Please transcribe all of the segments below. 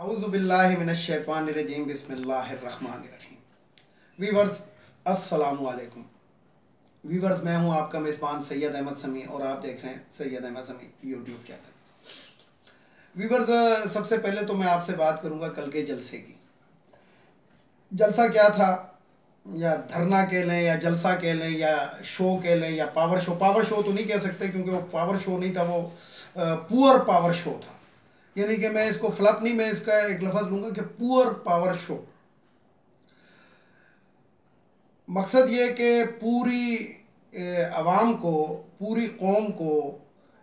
औज़ुबिल्लाहि मिनश्शैतानिर्रजीम बिस्मिल्लाहिर्रहमानिर्रहीम। वीवर्स अस्सलामु अलैकुम। वीवर्स, मैं हूं आपका मेज़बान सैयद अहमद समी और आप देख रहे हैं सैयद अहमद समी यूट्यूब चैनल। वीवर्स, सबसे पहले तो मैं आपसे बात करूंगा कल के जलसे की। जलसा क्या था, या धरना कह लें या जलसा कह लें या शो कह लें या पावर शो। पावर शो तो नहीं कह सकते क्योंकि वो पावर शो नहीं था, वो पुअर पावर शो था। यानी कि मैं इसको फ्लप नहीं, मैं इसका एक लफ्ज़ लूँगा कि पुअर पावर शो। मकसद ये कि पूरी आवाम को, पूरी कौम को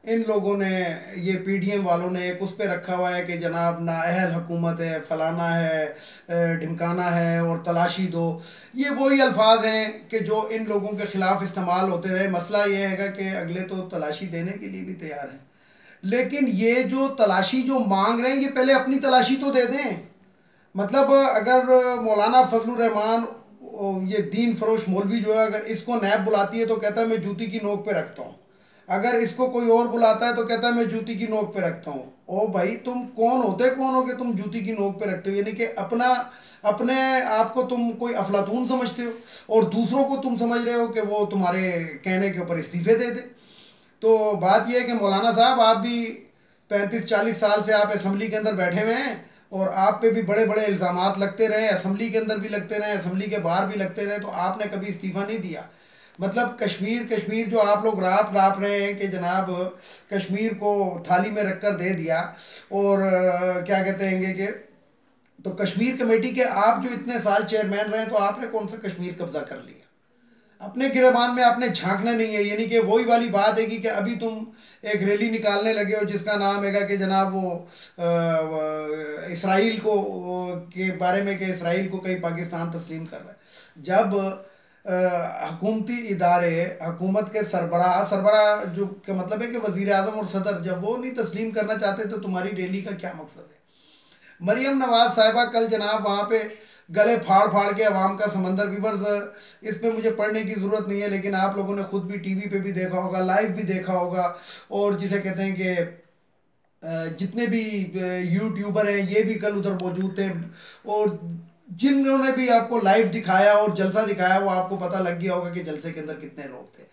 इन लोगों ने, ये पीडीएम वालों ने एक उस पर रखा हुआ है कि जनाब नाअहल हुकूमत है, फलाना है, ढिमकाना है और तलाशी दो। ये वही अल्फाज हैं कि जो इन लोगों के ख़िलाफ़ इस्तेमाल होते रहे। मसला ये है कि अगले तो तलाशी देने के लिए भी तैयार हैं, लेकिन ये जो तलाशी जो मांग रहे हैं, ये पहले अपनी तलाशी तो दे दें। मतलब अगर मौलाना फजलुर रहमान, ये दीन फरोश मौलवी जो है, अगर इसको नैब बुलाती है तो कहता है मैं जूती की नोक पे रखता हूँ। अगर इसको कोई और बुलाता है तो कहता है मैं जूती की नोक पे रखता हूँ। ओ भाई, तुम कौन हो कि तुम जूती की नोक पे रखते हो? यानी कि अपने आप को तुम कोई अफलातून समझते हो और दूसरों को तुम समझ रहे हो कि वो तुम्हारे कहने के ऊपर इस्तीफे दे दे। तो बात यह है कि मौलाना साहब, आप भी 35-40 साल से आप असम्बली के अंदर बैठे हुए हैं और आप पे भी बड़े बड़े इल्ज़ामात लगते रहे, असम्बली के अंदर भी लगते रहे, असम्बली के बाहर भी लगते रहे, तो आपने कभी इस्तीफ़ा नहीं दिया। मतलब कश्मीर कश्मीर जो आप लोग राप रहे हैं कि जनाब कश्मीर को थाली में रख कर दे दिया, और क्या कहते हैं कि तो कश्मीर कमेटी के आप जो इतने साल चेयरमैन रहे, तो आपने कौन सा कश्मीर कब्जा कर लिया? अपने गिरबान में आपने झांकना नहीं है। यानी कि वही वाली बात है कि अभी तुम एक रैली निकालने लगे हो जिसका नाम है कि जनाब वो इसराइल को के बारे में, कि इसराइल को कहीं पाकिस्तान तस्लीम कर रहा है। जब हुकूमती इदारे, हुकूमत के सरबराह सरबराह जो के मतलब है कि वज़ीर आज़म और सदर, जब वो नहीं तस्लीम करना चाहते तो तुम्हारी रैली का क्या मकसद है? मरियम नवाज साहिबा कल जनाब वहाँ पे गले फाड़ फाड़ के अवाम का समंदर। व्यूवर्स, इस पे मुझे पढ़ने की ज़रूरत नहीं है, लेकिन आप लोगों ने खुद भी टीवी पे भी देखा होगा, लाइव भी देखा होगा, और जिसे कहते हैं कि जितने भी यूट्यूबर हैं ये भी कल उधर मौजूद थे, और जिन्होंने भी आपको लाइव दिखाया और जलसा दिखाया वो आपको पता लग गया होगा कि जलसे के अंदर कितने लोग थे।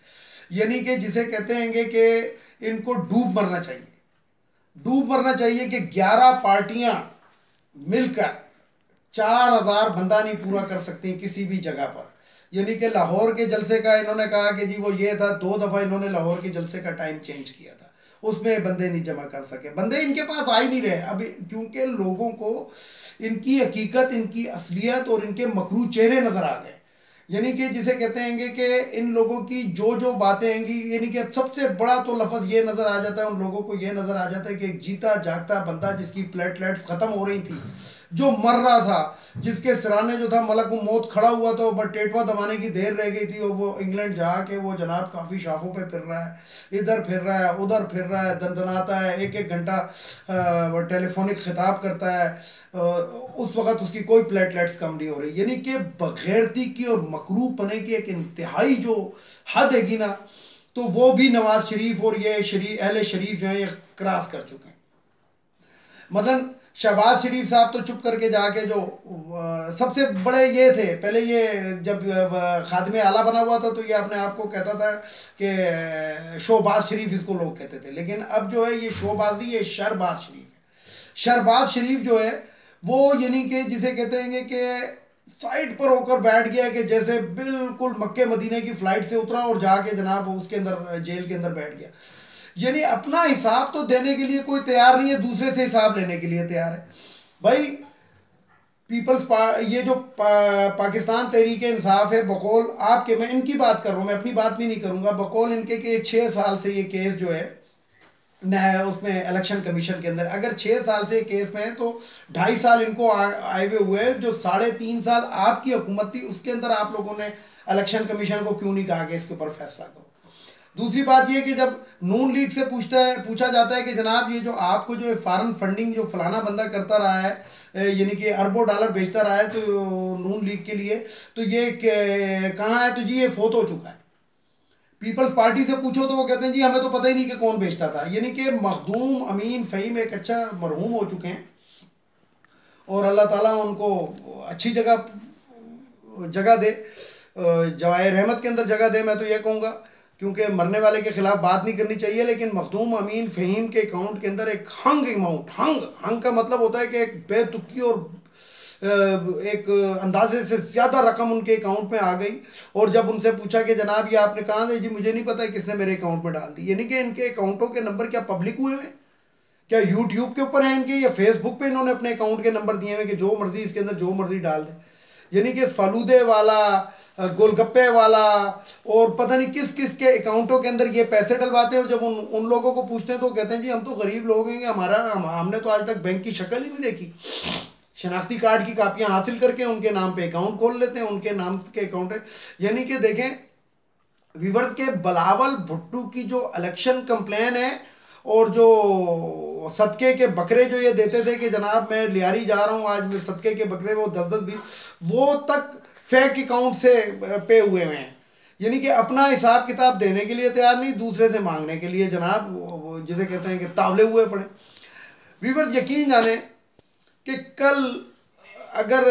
यानी कि जिसे कहते हैं कि इनको डूब मरना चाहिए, डूब मरना चाहिए कि 11 पार्टियां मिलकर 4000 बंदा नहीं पूरा कर सकती किसी भी जगह पर। यानी कि लाहौर के जलसे का इन्होंने कहा कि जी वो ये था, 2 दफ़ा इन्होंने लाहौर के जलसे का टाइम चेंज किया था, उसमें बंदे नहीं जमा कर सके। बंदे इनके पास आ ही नहीं रहे अभी, क्योंकि लोगों को इनकी हकीकत, इनकी असलियत और इनके मकरू चेहरे नज़र आ गए। यानी कि जिसे कहते हैं कि इन लोगों की जो जो बातें हैं, यानी कि सबसे बड़ा तो लफ्ज़ ये नज़र आ जाता है उन लोगों को, ये नज़र आ जाता है कि एक जीता जागता बंदा जिसकी प्लेटलेट्स ख़त्म हो रही थी, जो मर रहा था, जिसके सिराने जो था मलक मौत खड़ा हुआ था, बट टेटवा दबाने की देर रह गई थी, और वो इंग्लैंड जाके वो जनाब काफ़ी शाखों पे फिर रहा है, इधर फिर रहा है, उधर फिर रहा है, दनदनाता है, एक एक घंटा टेलीफोनिक खिताब करता है। उस वक़्त उसकी कोई प्लेटलेट्स कम नहीं हो रही। यानी कि बगैरती की और मकरूब पने की एक इंतहाई जो हद हैगी ना, तो वो भी नवाज शरीफ और ये अहले शरीफ जो है ये क्रॉस कर चुके हैं। मतलब शहबाज शरीफ साहब तो चुप करके जाके जो सबसे बड़े ये थे, पहले ये जब खादिम आला बना हुआ था तो ये अपने आप को कहता था कि शोबाज शरीफ इसको लोग कहते थे, लेकिन अब जो है ये शोबाज नहीं, ये शरबाज शरीफ है। शरबाज शरीफ जो है वो यानी कि जिसे कहते हैं कि साइड पर होकर बैठ गया, कि जैसे बिल्कुल मक्के मदीने की फ्लाइट से उतरा और जाके जनाब उसके अंदर जेल के अंदर बैठ गया। यानी अपना हिसाब तो देने के लिए कोई तैयार नहीं है, दूसरे से हिसाब लेने के लिए तैयार है। भाई ये जो पाकिस्तान तहरीक इंसाफ है, बकौल आपके, मैं इनकी बात कर रहा हूँ, मैं अपनी बात भी नहीं करूँगा, बकौल इनके कि 6 साल से ये केस जो है उसमें इलेक्शन कमीशन के अंदर, अगर 6 साल से केस में है तो 2.5 साल इनको आए हुए हैं। जो 3.5 साल आपकी हुकूमत थी उसके अंदर आप लोगों ने इलेक्शन कमीशन को क्यों नहीं कहा कि इसके ऊपर फैसला करो? दूसरी बात यह कि जब नून लीग से पूछा जाता है कि जनाब ये जो आपको जो फॉरेन फंडिंग जो फलाना बंदा करता रहा है, यानी कि अरबों डॉलर बेचता रहा है तो नून लीग के लिए, तो ये कहाँ है? तो जी ये फोत हो चुका है। पीपल्स पार्टी से पूछो तो वो कहते हैं जी हमें तो पता ही नहीं कि कौन बेचता था। यानी कि मखदूम अमीन फ़हीम एक अच्छा मरहूम हो चुके हैं, और अल्लाह ताला उनको अच्छी जगह दे, जवाहिर रहमत के अंदर जगह दे। मैं तो ये कहूँगा, क्योंकि मरने वाले के खिलाफ बात नहीं करनी चाहिए, लेकिन मखदूम अमीन फ़हीम के अकाउंट के अंदर एक हंग अमाउंट, हंग का मतलब होता है कि एक बेतुकी और एक अंदाजे से ज़्यादा रकम उनके अकाउंट में आ गई। और जब उनसे पूछा कि जनाब ये आपने कहा था, जी मुझे नहीं पता किसने मेरे अकाउंट में डाल दी। यानी कि इनके अकाउंटों के नंबर क्या पब्लिक हुए हैं, क्या यूट्यूब के ऊपर है इनके, या फेसबुक पे इन्होंने अपने अकाउंट के नंबर दिए हुए कि जो मर्जी इसके अंदर जो मर्जी डाल दे। यानी कि फालूदे वाला, गोलगप्पे वाला और पता नहीं किस किस के अकाउंटों के अंदर ये पैसे डलवाते हैं। और जब उन लोगों को पूछते हैं तो कहते हैं जी हम तो गरीब लोग हैं, हमने तो आज तक बैंक की शक्ल ही नहीं देखी। शनाख्ती कार्ड की कापियां हासिल करके उनके नाम पे अकाउंट खोल लेते हैं, उनके नाम के अकाउंट है। यानी कि देखें व्यूअर्स के बिलावल भुट्टो की जो इलेक्शन कंप्लेन है, और जो सदके के बकरे जो ये देते थे कि जनाब मैं लियारी जा रहा हूँ आज, मेरे सदके के बकरे वो 10-10 20, वो तक फेक अकाउंट से पे हुए हैं। यानी कि अपना हिसाब किताब देने के लिए तैयार नहीं, दूसरे से मांगने के लिए जनाब जिसे कहते हैं कि तावले हुए पड़े। व्यूअर्स यकीन जाने कि कल अगर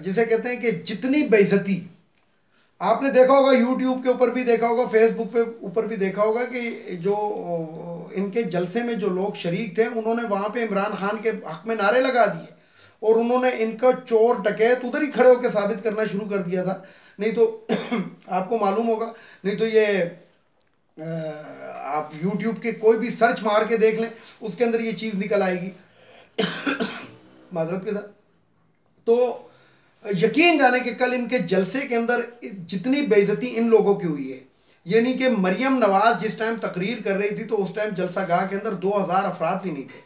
जिसे कहते हैं कि जितनी बेइज्जती आपने देखा होगा, यूट्यूब के ऊपर भी देखा होगा, फेसबुक पे ऊपर भी देखा होगा कि जो इनके जलसे में जो लोग शरीक थे उन्होंने वहाँ पे इमरान खान के हक में नारे लगा दिए, और उन्होंने इनका चोर डकैत उधर ही खड़े होकर साबित करना शुरू कर दिया था। नहीं तो आपको मालूम होगा, नहीं तो ये आप यूट्यूब के कोई भी सर्च मार के देख लें, उसके अंदर ये चीज़ निकल आएगी माजरत के साथ। तो यकीन जाने कि कल इनके जलसे के अंदर जितनी बेइज्जती इन लोगों की हुई है, यानी कि मरियम नवाज जिस टाइम तकरीर कर रही थी तो उस टाइम जलसा गाह के अंदर 2000 अफराद भी नहीं थे।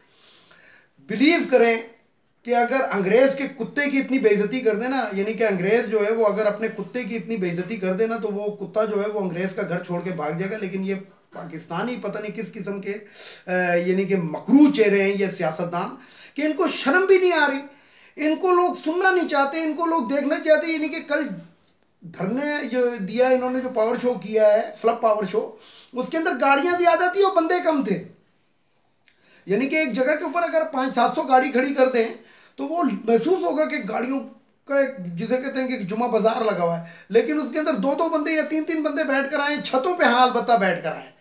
बिलीव करें कि अगर अंग्रेज के कुत्ते की इतनी बेइज्जती कर देना, यानी कि अंग्रेज जो है वो अगर अपने कुत्ते की इतनी बेइज्जती कर देना तो वो कुत्ता जो है वो अंग्रेज का घर छोड़ के भाग जाएगा। लेकिन ये पाकिस्तानी पता नहीं किस किस्म के यानी कि मकरू चेहरे हैं ये सियासतदान, कि इनको शर्म भी नहीं आ रही, इनको लोग सुनना नहीं चाहते, इनको लोग देखना चाहते। यानी कि कल धरने जो दिया इन्होंने, जो पावर शो किया है, फ्लप पावर शो, उसके अंदर गाड़ियां ज्यादा थी और बंदे कम थे। यानी कि एक जगह के ऊपर अगर 500-700 गाड़ी खड़ी कर दें तो वो महसूस होगा कि गाड़ियों का एक जिसे कहते हैं कि जुमा बाजार लगा हुआ है, लेकिन उसके अंदर 2-2 बंदे या 3-3 बंदे बैठ कर आए, छतों पे हाल बत्ता बैठ कर आए।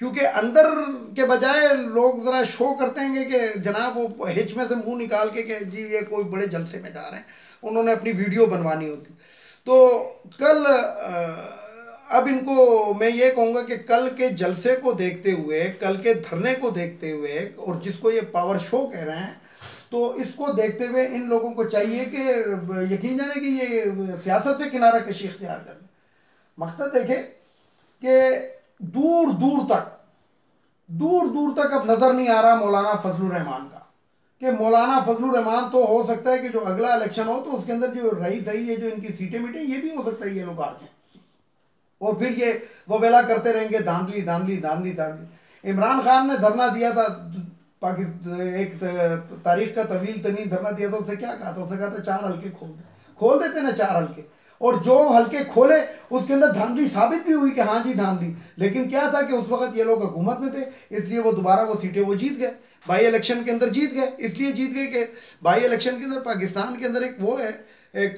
क्योंकि अंदर के बजाय लोग ज़रा शो करते हैं कि जनाब वो हिच में से मुंह निकाल के कि जी ये कोई बड़े जलसे में जा रहे हैं, उन्होंने अपनी वीडियो बनवानी होती। तो कल अब इनको मैं ये कहूँगा कि कल के जलसे को देखते हुए, कल के धरने को देखते हुए, और जिसको ये पावर शो कह रहे हैं, तो इसको देखते हुए इन लोगों को चाहिए कि यकीन जाने कि ये सियासत से किनारा कशी इख्तियार कर लें। मकसद देखें कि दूर दूर तक अब नजर नहीं आ रहा मौलाना फजलुर रहमान का, कि मौलाना फजलुर रहमान तो हो सकता है कि जो अगला इलेक्शन हो तो उसके अंदर जो रईस है, ये जो इनकी सीटें मीटें, ये भी हो सकता है ये लोग आ जाएं और फिर ये वो वेला करते रहेंगे धांधली धांधली धांधली धांधली। इमरान खान ने धरना दिया था, पाकिस्तान एक तारीख का तवील तनीन धरना दिया था, उसने क्या कहा था? उसने कहा था 4 हल्के खोल देते ना 4 हल्के, और जो हल्के खोले उसके अंदर धांधली साबित भी हुई कि हाँ जी धांधली। लेकिन क्या था कि उस वक्त ये लोग हुकूमत में थे, इसलिए वो दोबारा वो सीटें वो जीत गए, बाई इलेक्शन के अंदर जीत गए। इसलिए जीत गए कि बाई इलेक्शन के अंदर पाकिस्तान के अंदर एक वो है, एक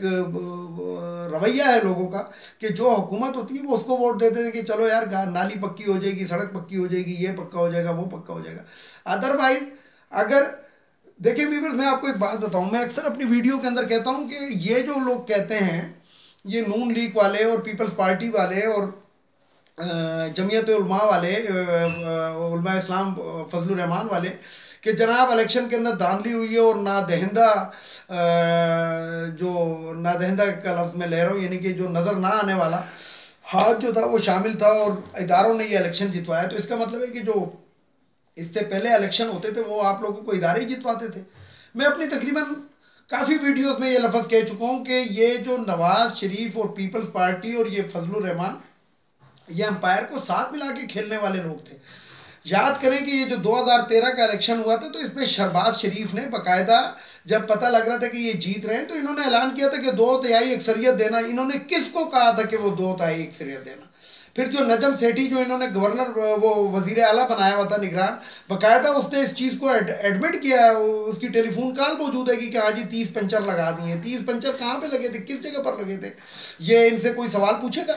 रवैया है लोगों का कि जो हुकूमत होती है वो उसको वोट देते थे कि चलो यार नाली पक्की हो जाएगी, सड़क पक्की हो जाएगी, ये पक्का हो जाएगा, वो पक्का हो जाएगा। अदरवाइज अगर देखिए व्यूअर्स, मैं आपको एक बात बताऊं, मैं अक्सर अपनी वीडियो के अंदर कहता हूं कि ये जो लोग कहते हैं, ये नून लीग वाले और पीपल्स पार्टी वाले और जमीयत उलमा वाले, उलमा इस्लाम फजलुर रहमान वाले, कि जनाब इलेक्शन के अंदर धांधली हुई है और नादहिंदा, जो नादहिंदा का लफ्ज़ मैं ले रहा हूँ, यानी कि जो नज़र ना आने वाला हाथ जो था वो शामिल था और इदारों ने ये इलेक्शन जितवाया। तो इसका मतलब है कि जो इससे पहले इलेक्शन होते थे वो आप लोगों को इदारे ही जितवाते थे। मैं अपनी तकरीबन काफ़ी वीडियोस में ये लफ्ज़ कह चुका हूँ कि ये जो नवाज शरीफ और पीपल्स पार्टी और ये फजलुर रहमान, ये अंपायर को साथ मिला के खेलने वाले लोग थे। याद करें कि ये जो 2013 का इलेक्शन हुआ था तो इसमें शहबाज शरीफ ने बाकायदा, जब पता लग रहा था कि ये जीत रहे हैं, तो इन्होंने ऐलान किया था कि 2 तिहाई अक्सरियत देना। इन्होंने किसको कहा था कि वो 2 तिहाई अक्सरियत देना? फिर जो नजम सेठी जो इन्होंने गवर्नर वो वजीर आला बनाया हुआ था निगरान, बकायदा उसने इस चीज़ को एडमिट किया है, उसकी टेलीफोन कॉल मौजूद है कि हाँ जी 30 पंचर लगा दिए। 30 पंचर कहाँ पे लगे थे, किस जगह पर लगे थे, ये इनसे कोई सवाल पूछेगा?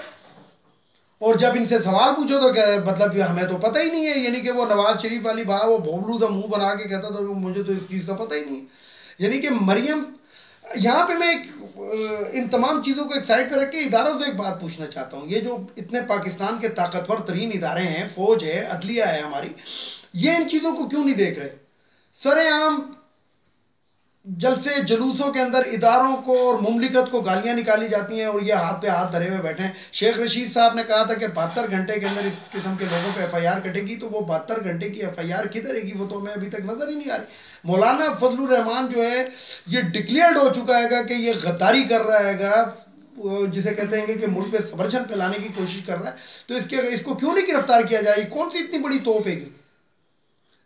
और जब इनसे सवाल पूछो तो क्या मतलब हमें तो पता ही नहीं है, यानी कि वो नवाज शरीफ वाली बात, वो भोबलू सा मुंह बना के कहता था मुझे तो इस चीज़ का पता ही नहीं है। यानी कि मरियम, यहाँ पे मैं इन तमाम चीज़ों को एक साइड पे रख के इदारों से एक बात पूछना चाहता हूँ। ये जो इतने पाकिस्तान के ताकतवर तरीन इदारे हैं, फौज है, अदलिया है हमारी, ये इन चीज़ों को क्यों नहीं देख रहे? सरेआम जलसे जुलूसों के अंदर इदारों को और मुमलिकत को गालियां निकाली जाती हैं और ये हाथ पे हाथ धरे हुए बैठे हैं। शेख रशीद साहब ने कहा था कि 72 घंटे के अंदर इस किस्म के लोगों पे FIR कटेगी, तो वो 72 घंटे की FIR किधर रहेगी, वो तो हमें अभी तक नजर ही नहीं आ रही। मौलाना फजलुर रहमान जो है ये डिक्लेयर्ड हो चुका है कि ये गद्दारी कर रहा है, जिसे कहते हैं कि मुल्क पे सबरछन फैलाने की कोशिश कर रहा है, तो इसको क्यों नहीं गिरफ्तार किया जाए? कौन सी इतनी बड़ी तोप है?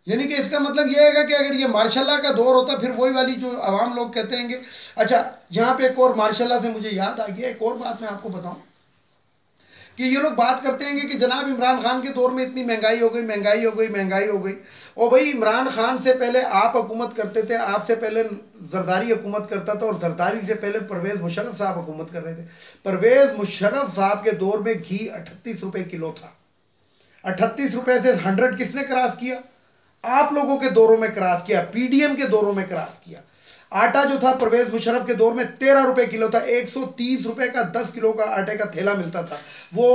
यानी कि इसका मतलब यह है कि अगर ये मार्शल्ला का दौर होता, फिर वही वाली जो आवाम लोग कहते हैं। अच्छा, यहाँ पे एक और मार्शल्ला से मुझे याद आ गया, एक और बात मैं आपको बताऊं कि ये लोग बात करते हैं कि जनाब इमरान खान के दौर में इतनी महंगाई हो गई, महंगाई हो गई, महंगाई हो गई। और भाई इमरान खान से पहले आप हुकूमत करते थे, आपसे पहले जरदारी हुकूमत करता था, और जरदारी से पहले परवेज़ मुशर्रफ साहब हुकूमत कर रहे थे। परवेज़ मुशर्रफ साहब के दौर में घी 38 रुपये किलो था। 38 रुपये से 100 किसने क्रॉस किया? आप लोगों के दौरों में क्रॉस किया, PDM के दौरों में क्रॉस किया। आटा जो था परवेज मुशर्रफ के दौर में 13 रुपए किलो था। 130 रुपए का 10 किलो का आटे का थैला मिलता था। वो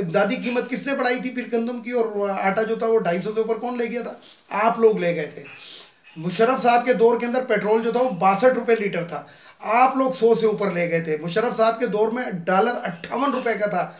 दादी कीमत किसने बढ़ाई थी फिर गंदम की, और आटा जो था वो 250 से ऊपर कौन ले गया था? आप लोग ले गए थे। मुशर्रफ साहब के दौर के अंदर पेट्रोल जो था वो 62 रुपए लीटर था, आप लोग 100 से ऊपर ले गए थे। मुशर्रफ साहब के दौर में डॉलर 58 रुपए का था।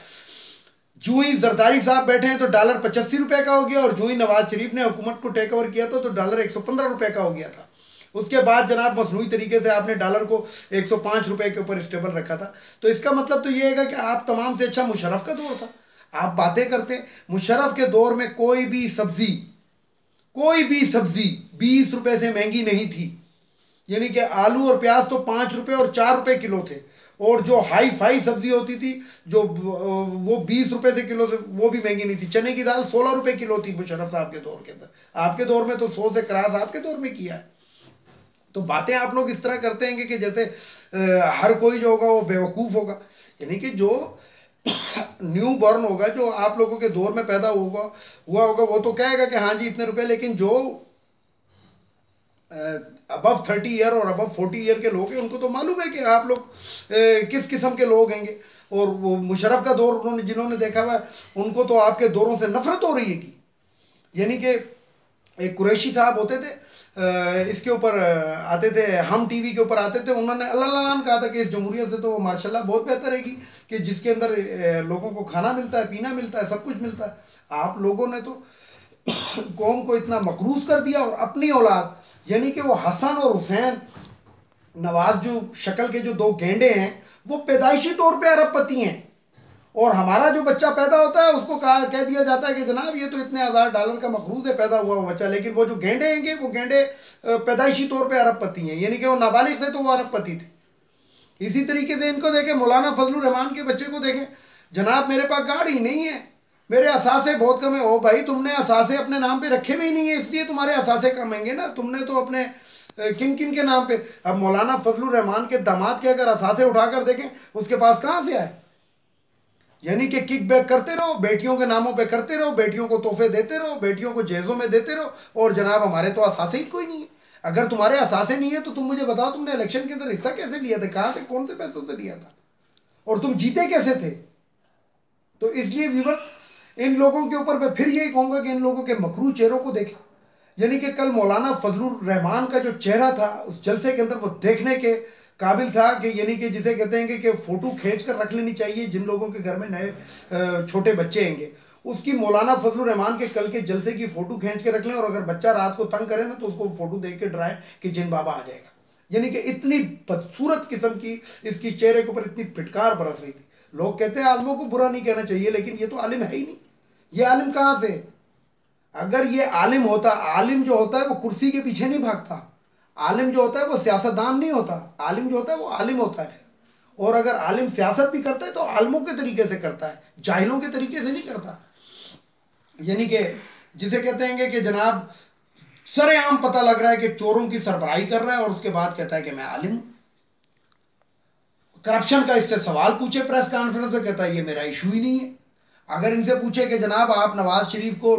जूं ही जरदारी साहब बैठे हैं तो डॉलर 85 रुपए का हो गया, और जूं ही नवाज शरीफ ने हुकूमत को टेक ओवर किया तो डॉलर 115 रुपए का हो गया था। उसके बाद जनाब मसनूई तरीके से आपने डॉलर को 105 रुपए के ऊपर स्टेबल रखा था। तो इसका मतलब तो ये है कि आप तमाम से अच्छा मुशर्रफ का दौर था। आप बातें करते, मुशर्रफ के दौर में कोई भी सब्जी 20 रुपए से महंगी नहीं थी। यानी कि आलू और प्याज तो 5 रुपए और 4 रुपए किलो थे, और जो हाई फाई सब्जी होती थी जो वो 20 रुपए से किलो से वो भी महंगी नहीं थी। चने की दाल 16 रुपए किलो थी मुशर्रफ साहब के दौर के अंदर। आपके दौर में तो 100 से क्रॉस आपके दौर में किया है। तो बातें आप लोग इस तरह करते हैं कि जैसे हर कोई जो होगा वो बेवकूफ़ होगा। यानी कि जो न्यू बॉर्न होगा, जो आप लोगों के दौर में पैदा हुआ होगा, वो तो कहेगा कि हाँ जी इतने रुपए, लेकिन जो अबव 30 ईयर और अबव 40 ईयर के लोग हैं उनको तो मालूम है कि आप लोग किस किस्म के लोग हैंगे। और वो मुशर्रफ का दौर उन्होंने जिन्होंने देखा हुआ उनको तो आपके दौरों से नफरत हो रही है कि, यानी कि एक कुरैशी साहब होते थे, इसके ऊपर आते थे, हम टीवी के ऊपर आते थे, उन्होंने अल्लाह कहा था कि इस जमहूरियत से तो माशाल्लाह बहुत बेहतर है कि जिसके अंदर लोगों को खाना मिलता है, पीना मिलता है, सब कुछ मिलता है। आप लोगों ने तो कौम को इतना मकरूज कर दिया, और अपनी औलाद यानी कि वो हसन और हुसैन नवाज जो शक्ल के जो दो गेंडे हैं वो पैदाइशी तौर पे अरबपति हैं, और हमारा जो बच्चा पैदा होता है उसको कह दिया जाता है कि जनाब ये तो इतने $1000 का मकरूज है पैदा हुआ बच्चा, लेकिन वो जो गेंडे हैंगे वो गेंडे पैदाइशी तौर पे अरबपति हैं, यानी कि वो नाबालिग थे तो वो अरबपति थे। इसी तरीके से इनको देखें, मौलाना फजलुर रहमान के बच्चे को देखें, जनाब मेरे पास गाड़ी नहीं है, मेरे असासे बहुत कम है। ओ भाई, तुमने असासे अपने नाम पे रखे भी नहीं है, इसलिए तुम्हारे असासे कम हैंगे ना। तुमने तो अपने किन किन के नाम पे, अब मौलाना फजलुर रहमान के दामाद के अगर असासे उठाकर देखें उसके पास कहाँ से आए? यानी कि किक बैक करते रहो, बेटियों के नामों पे करते रहो, बेटियों को तोहफे देते रहो, बेटियों को जहेजों में देते रहो, और जनाब हमारे तो असासे ही कोई नहीं है। अगर तुम्हारे असासे नहीं है तो तुम मुझे बताओ, तुमने इलेक्शन के अंदर हिस्सा कैसे लिया था, कहाँ से, कौन से पैसों से लिया था, और तुम जीते कैसे थे? तो इसलिए व्यूअर, इन लोगों के ऊपर मैं फिर यही कहूंगा कि इन लोगों के मकरू चेहरों को देखें। यानी कि कल मौलाना फजलुर रहमान का जो चेहरा था उस जलसे के अंदर वो देखने के काबिल था कि, यानी कि जिसे कहते हैं कि फोटो खींच कर रख लेनी चाहिए जिन लोगों के घर में नए छोटे बच्चे हैंगे, उसकी मौलाना फजलुर रहमान के कल के जलसे की फोटो खींच के रख लें, और अगर बच्चा रात को तंग करे ना तो उसको फोटो देख के डराए कि जिन बाबा आ जाएगा। यानी कि इतनी बदसूरत किस्म की इसकी चेहरे के ऊपर इतनी फिटकार बरस रही थी। लोग कहते हैं आलिमों को बुरा नहीं कहना चाहिए, लेकिन ये तो आलिम है ही नहीं। ये आलिम कहाँ से? अगर ये आलिम होता, आलिम जो होता है वो कुर्सी के पीछे नहीं भागता, आलिम जो होता है वो सियासतदान नहीं होता, आलिम जो होता है वो आलिम होता है। और अगर आलिम सियासत भी करता है तो आलिमों के तरीके से करता है, जाहिलों के तरीके से नहीं करता। यानी कि जिसे कहते हैं कि जनाब सरेआम पता लग रहा है कि चोरों की सरबराही कर रहा है और उसके बाद कहता है कि मैं आलिम हूं। करप्शन का इससे सवाल पूछे प्रेस कॉन्फ्रेंस में, कहता है ये मेरा इशू ही नहीं है। अगर इनसे पूछे कि जनाब आप नवाज शरीफ को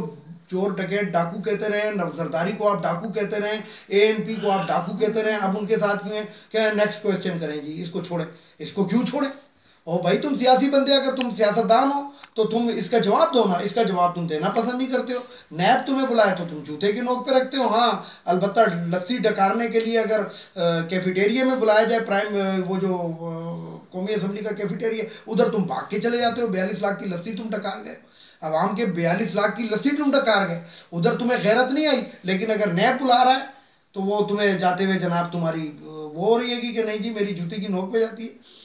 चोर डकैत डाकू कहते रहे, जरदारी को आप डाकू कहते रहे, एएनपी को आप डाकू कहते रहे, अब उनके साथ क्यों है, क्या नेक्स्ट क्वेश्चन करें जी, इसको छोड़े, इसको क्यों छोड़े? ओ भाई तुम सियासी बंदे, अगर तुम सियासतदान हो तो तुम इसका जवाब दो ना। इसका जवाब तुम देना पसंद नहीं करते हो। नैब तुम्हें बुलाए तो तुम जूते की नोक पे रखते हो। हाँ अलबत्ता लस्सी डकारने के लिए अगर कैफेटेरिया में बुलाया जाए, वो जो कौमी असम्बली का कैफेटेरिया, उधर तुम भाग के चले जाते हो। 42 लाख की लस्सी तुम डकार गए, अवाम के 42 लाख की लस्सी तुम डकार गए, उधर तुम्हें गैरत नहीं आई। लेकिन अगर नैब बुला रहा है तो वो तुम्हें जाते हुए जनाब तुम्हारी वो हो रही है कि नहीं जी मेरी जूती की नोक पे जाती है।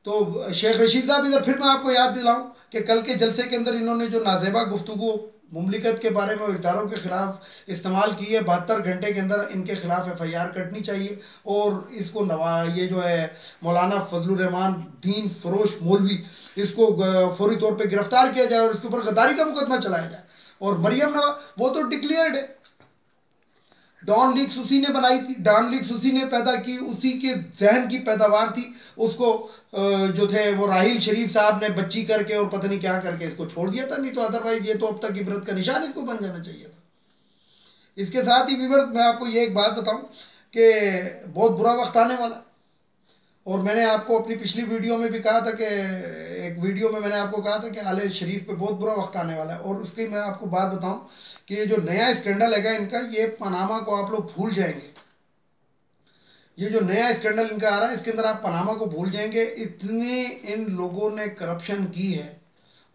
तो शेख रशीद साहब, इधर फिर मैं आपको याद दिलाऊं कि कल के जलसे के अंदर इन्होंने जो नाजेबा गुफ्तगू मुमलिकत के बारे में और इदारों के खिलाफ इस्तेमाल की है, 72 घंटे के अंदर इनके खिलाफ FIR कटनी चाहिए। और इसको ये जो है मौलाना फजलुर रहमान दीन फरोश मौलवी, इसको फौरी तौर पे गिरफ्तार किया जाए और इसके ऊपर गद्दारी का मुकदमा चलाया जाए। और मरियम नवाज वो तो डिक्लेयर्ड है, डॉन लीग्स उसी ने बनाई थी, डॉन लीग्स उसी ने पैदा की, उसी के जहन की पैदावार थी। उसको जो थे वो राहिल शरीफ साहब ने बच्ची करके और पता नहीं क्या करके इसको छोड़ दिया था, नहीं तो अदरवाइज ये तो अब तक इबरत का निशान इसको बन जाना चाहिए था। इसके साथ ही व्यूअर्स मैं आपको ये एक बात बताऊं कि बहुत बुरा वक्त आने वाला, और मैंने आपको अपनी पिछली वीडियो में भी कहा था कि एक वीडियो में मैंने आपको कहा था कि आले शरीफ पे बहुत बुरा वक्त आने वाला है। और उसकी मैं आपको बात बताऊं कि ये जो नया स्कैंडल है इनका, ये पनामा को आप लोग भूल जाएंगे। ये जो नया स्कैंडल इनका आ रहा है इसके अंदर आप पनामा को भूल जाएंगे। इतनी इन लोगों ने करप्शन की है,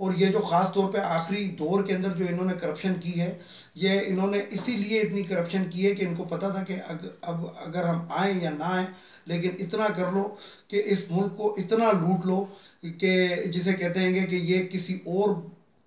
और ये जो ख़ास तौर पे आखिरी दौर के अंदर जो इन्होंने करप्शन की है, ये इन्होंने इसीलिए इतनी करप्शन की है कि इनको पता था कि अब अगर हम आए या ना आए, लेकिन इतना कर लो कि इस मुल्क को इतना लूट लो कि जिसे कहते हैं कि ये किसी और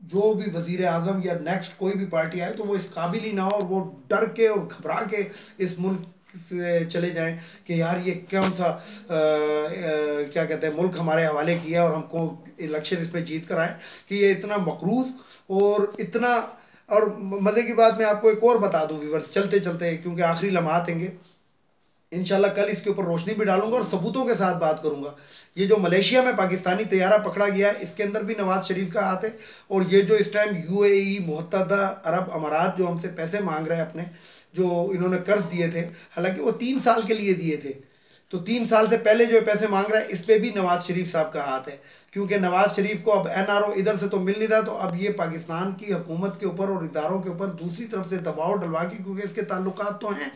जो भी वजीर आज़म या नेक्स्ट कोई भी पार्टी आए तो वो इस काबिल ही ना हो, और वो डर के और घबरा के इस मुल्क से चले जाएं कि यार ये कौन सा क्या कहते हैं मुल्क हमारे हवाले किया और हमको इलेक्शन इस पर जीत कर आए, कि ये इतना मकरूज और इतना। और मज़े की बात मैं आपको एक और बता दूं व्यूअर्स, चलते चलते, क्योंकि आखिरी लम्हात होंगे, इंशाल्लाह कल इसके ऊपर रोशनी भी डालूंगा और सबूतों के साथ बात करूंगा। ये जो मलेशिया में पाकिस्तानी तैयारा पकड़ा गया है, इसके अंदर भी नवाज शरीफ का हाथ है। और ये जो इस टाइम UAE मुत्तहदा अरब अमारात जो हमसे पैसे मांग रहे हैं अपने, जो इन्होंने कर्ज दिए थे, हालांकि वो 3 साल के लिए दिए थे, तो 3 साल से पहले जो पैसे मांग रहा है इस पर भी नवाज शरीफ साहब का हाथ है। क्योंकि नवाज शरीफ को अब NRO इधर से तो मिल नहीं रहा, तो अब ये पाकिस्तान की हुकूमत के ऊपर और इदारों के ऊपर दूसरी तरफ से दबाव डलवा के, क्योंकि इसके ताल्लुकात तो हैं,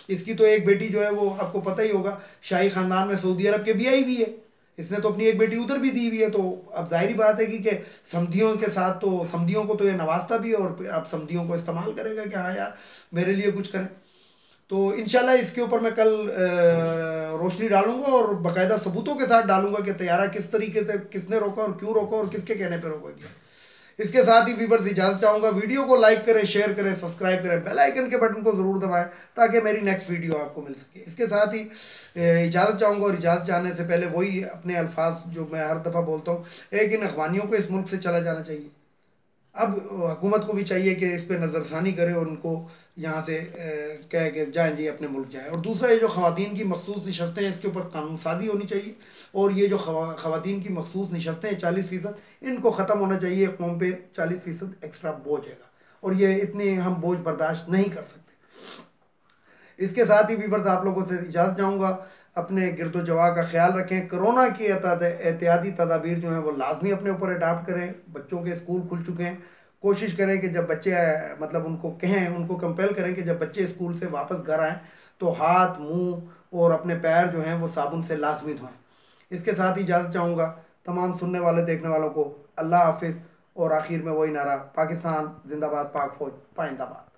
इसकी तो एक बेटी जो है वो आपको पता ही होगा शाही खानदान में सऊदी अरब के भी आई हुई है, इसने तो अपनी एक बेटी उधर भी दी हुई है। तो अब जाहिर बात है कि समधियों के साथ तो समधियों को तो ये नवाजता भी है, और अब समधियों को इस्तेमाल करेगा कि हाँ यार मेरे लिए कुछ करें। तो इंशाल्लाह इसके ऊपर मैं कल रोशनी डालूंगा और बाकायदा सबूतों के साथ डालूंगा कि तैयारा किस तरीके से किसने रोका और क्यों रोका और किसके कहने पर रोका गया। इसके साथ ही व्यूअर्स इजाजत चाहूंगा, वीडियो को लाइक करें, शेयर करें, सब्सक्राइब करें, बेल आइकन के बटन को जरूर दबाएं ताकि मेरी नेक्स्ट वीडियो आपको मिल सके। इसके साथ ही इजाजत चाहूंगा, और इजाजत चाहने से पहले वही अपने अल्फाज जो मैं हर दफ़ा बोलता हूँ, एक इन अखवानियों को इस मुल्क से चला जाना चाहिए। अब हुकूमत को भी चाहिए कि इस पर नज़रसानी करे और उनको यहाँ से कह के जाएँ जी अपने मुल्क जाएँ। और दूसरा, ये जो ख़वातीन की मखसूस नशस्तें हैं इसके ऊपर कानून साजी होनी चाहिए, और ये जो ख़वातीन की मखसूस नशस्तें हैं 40%, इनको ख़त्म होना चाहिए। कौम पे 40% एक्स्ट्रा बोझ है, और ये इतने हम बोझ बर्दाश्त नहीं कर सकते। इसके साथ ही व्यूअर्स आप लोगों से इजाज़त चाहूँगा, अपने गिरदो जवा का ख्याल रखें। कोरोना की एहतियाती तदाबीर जो हैं वो लाजमी अपने ऊपर अडाप्ट करें। बच्चों के स्कूल खुल चुके हैं, कोशिश करें कि जब बच्चे मतलब उनको कहें, उनको कंपेल करें कि जब बच्चे स्कूल से वापस घर आएँ तो हाथ, मुंह और अपने पैर जो हैं वो साबुन से लाजमी धोएं। इसके साथ ही इजाज़त चाहूँगा तमाम सुनने वाले देखने वालों को। अल्लाह हाफिज़। और आखिर में वही नारा, पाकिस्तान जिंदाबाद, पाक फौज पाइंदाबाद।